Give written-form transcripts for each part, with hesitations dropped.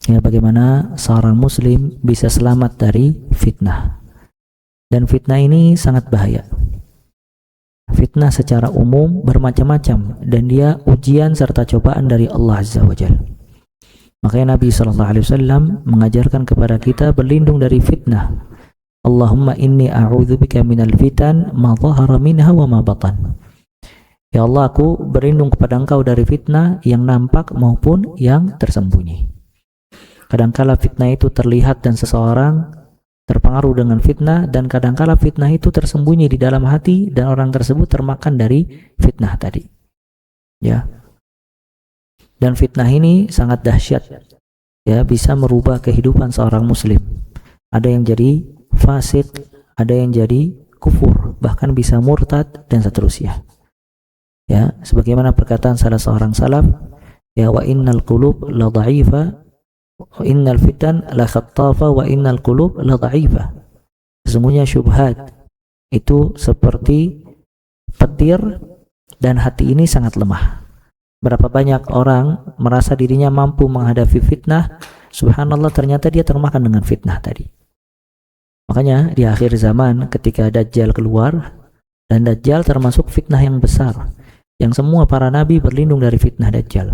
Ya, bagaimana seorang muslim bisa selamat dari fitnah. Dan fitnah ini sangat bahaya. Fitnah secara umum bermacam-macam dan dia ujian serta cobaan dari Allah Azza wa Jalla. Makanya Nabi SAW mengajarkan kepada kita berlindung dari fitnah. Allahumma inni a'udzubika minal fitan ma dhahara minha wa ma batan. Ya Allah, aku berlindung kepada Engkau dari fitnah yang nampak maupun yang tersembunyi. Kadangkala fitnah itu terlihat dan seseorang terpengaruh dengan fitnah, dan kadangkala fitnah itu tersembunyi di dalam hati dan orang tersebut termakan dari fitnah tadi. Ya. Dan fitnah ini sangat dahsyat. Ya, bisa merubah kehidupan seorang muslim. Ada yang jadi fasik, ada yang jadi kufur, bahkan bisa murtad dan seterusnya. Ya, sebagaimana perkataan salah seorang salaf, ya wa innal qulub la dha'ifa wa innal fitan la khattafa wa innal qulub la dha'ifa. Sesungguhnya syubhat itu seperti petir dan hati ini sangat lemah. Berapa banyak orang merasa dirinya mampu menghadapi fitnah, subhanallah ternyata dia termakan dengan fitnah tadi. Makanya di akhir zaman ketika Dajjal keluar, dan Dajjal termasuk fitnah yang besar, yang semua para nabi berlindung dari fitnah Dajjal.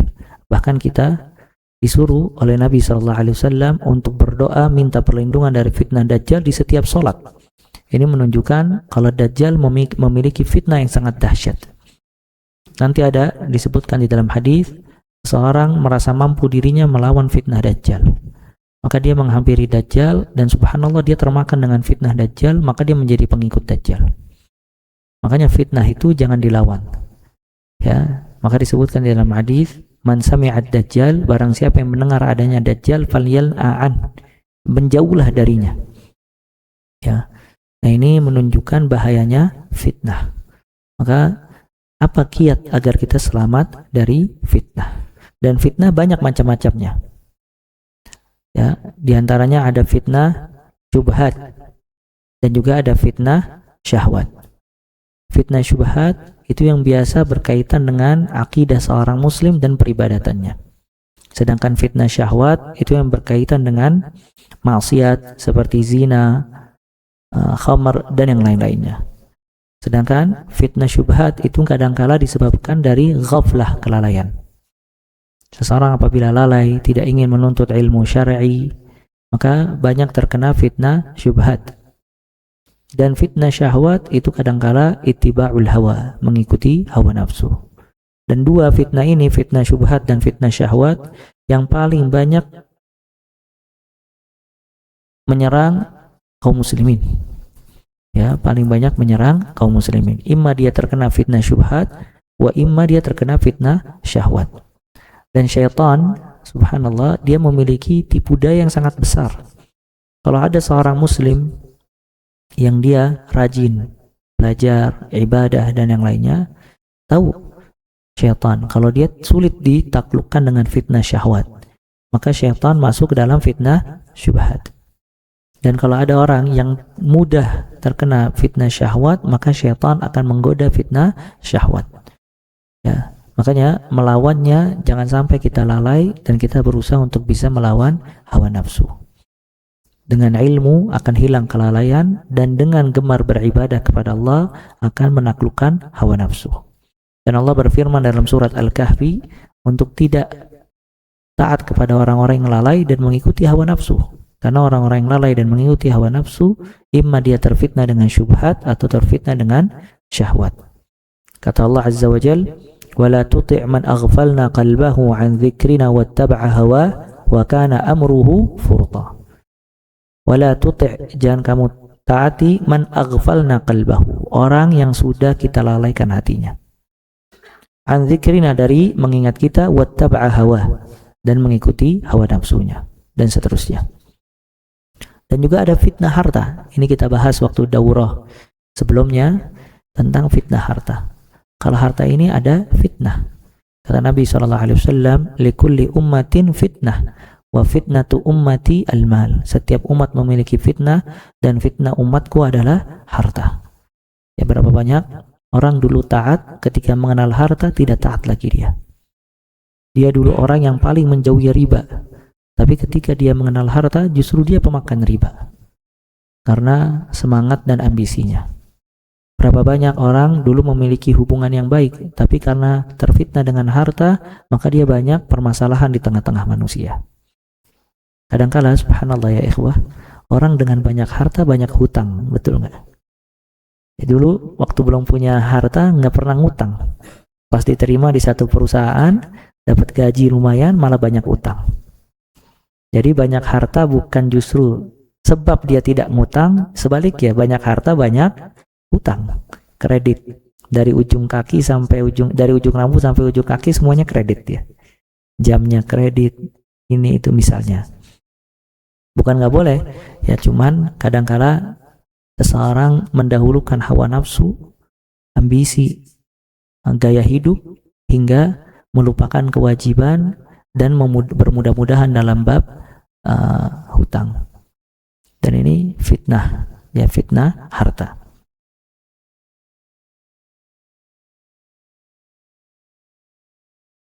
Bahkan kita disuruh oleh Nabi SAW untuk berdoa minta perlindungan dari fitnah Dajjal di setiap sholat. Ini menunjukkan kalau Dajjal memiliki fitnah yang sangat dahsyat. Nanti ada disebutkan di dalam hadis, seorang merasa mampu dirinya melawan fitnah Dajjal, maka dia menghampiri Dajjal dan subhanallah dia termakan dengan fitnah Dajjal, maka dia menjadi pengikut Dajjal. Makanya fitnah itu jangan dilawan. Ya, maka disebutkan di dalam hadis, man sami'ad Dajjal, barang siapa yang mendengar adanya Dajjal, falyal'an, menjauhlah darinya. Ya. Nah, ini menunjukkan bahayanya fitnah. Maka apa kiat agar kita selamat dari fitnah? Dan fitnah banyak macam-macamnya. Ya, diantaranya ada fitnah syubhat dan juga ada fitnah syahwat. Fitnah syubhat itu yang biasa berkaitan dengan akidah seorang muslim dan peribadatannya. Sedangkan fitnah syahwat itu yang berkaitan dengan maksiat seperti zina, khamar dan yang lain-lainnya. Sedangkan fitnah syubhat itu kadangkala disebabkan dari ghaflah, kelalaian. Seseorang apabila lalai, tidak ingin menuntut ilmu syar'i, maka banyak terkena fitnah syubhat. Dan fitnah syahwat itu kadangkala ittiba'ul hawa, mengikuti hawa nafsu. Dan dua fitnah ini, fitnah syubhat dan fitnah syahwat, yang paling banyak menyerang kaum muslimin. Ya, paling banyak menyerang kaum muslimin. Imma dia terkena fitnah syubhat, wa imma dia terkena fitnah syahwat. Dan syaitan, subhanallah, dia memiliki tipu daya yang sangat besar. Kalau ada seorang muslim yang dia rajin belajar, ibadah dan yang lainnya, tahu syaitan kalau dia sulit ditaklukkan dengan fitnah syahwat, maka syaitan masuk ke dalam fitnah syubhat. Dan kalau ada orang yang mudah terkena fitnah syahwat, maka syaitan akan menggoda fitnah syahwat. Ya, makanya melawannya jangan sampai kita lalai dan kita berusaha untuk bisa melawan hawa nafsu. Dengan ilmu akan hilang kelalaian, dan dengan gemar beribadah kepada Allah akan menaklukkan hawa nafsu. Dan Allah berfirman dalam surat Al-Kahfi untuk tidak taat kepada orang-orang yang lalai dan mengikuti hawa nafsu. Karena orang-orang yang lalai dan mengikuti hawa nafsu, imma dia terfitnah dengan syubhat atau terfitnah dengan syahwat. Kata Allah Azza wa Jal, وَلَا تُطِعْ مَنْ أَغْفَلْنَا قَلْبَهُ عَنْ ذِكْرِنَا وَاتَّبَعَ هَوَاهُ وَكَانَ أَمْرُهُ فُرْطًا. وَلَا تُطِعْ, jangan kamu taati, man aghfalna qalbahu, orang yang sudah kita lalaikan hatinya. An dzikrina, dari mengingat kita, wattaba'a hawa, dan mengikuti hawa nafsunya, dan seterusnya. Dan juga ada fitnah harta. Ini kita bahas waktu daurah sebelumnya tentang fitnah harta. Kalau harta ini ada fitnah. Kata Nabi SAW, likulli ummatin fitnah, wa fitnatu ummati al-mal. Setiap umat memiliki fitnah, dan fitnah umatku adalah harta. Ya, berapa banyak orang dulu taat, ketika mengenal harta tidak taat lagi dia. Dia dulu orang yang paling menjauhi riba, Tapi ketika dia mengenal harta, justru dia pemakan riba karena semangat dan ambisinya. Berapa banyak orang dulu memiliki hubungan yang baik, tapi karena terfitnah dengan harta, maka dia banyak permasalahan di tengah-tengah manusia. Kadangkala, subhanallah ya ikhwah, orang dengan banyak harta banyak hutang, betul nggak? Ya, dulu waktu belum punya harta nggak pernah ngutang. Pas diterima di satu perusahaan, dapat gaji lumayan, malah banyak utang. Jadi banyak harta bukan justru sebab dia tidak ngutang, sebaliknya banyak harta banyak utang, kredit dari ujung kaki sampai dari ujung rambut sampai ujung kaki semuanya kredit ya. Jamnya kredit, ini itu misalnya. Bukan nggak boleh, ya cuman kadangkala seseorang mendahulukan hawa nafsu, ambisi, gaya hidup hingga melupakan kewajiban dan bermudah-mudahan dalam bab hutang. Dan ini fitnah, ya fitnah harta.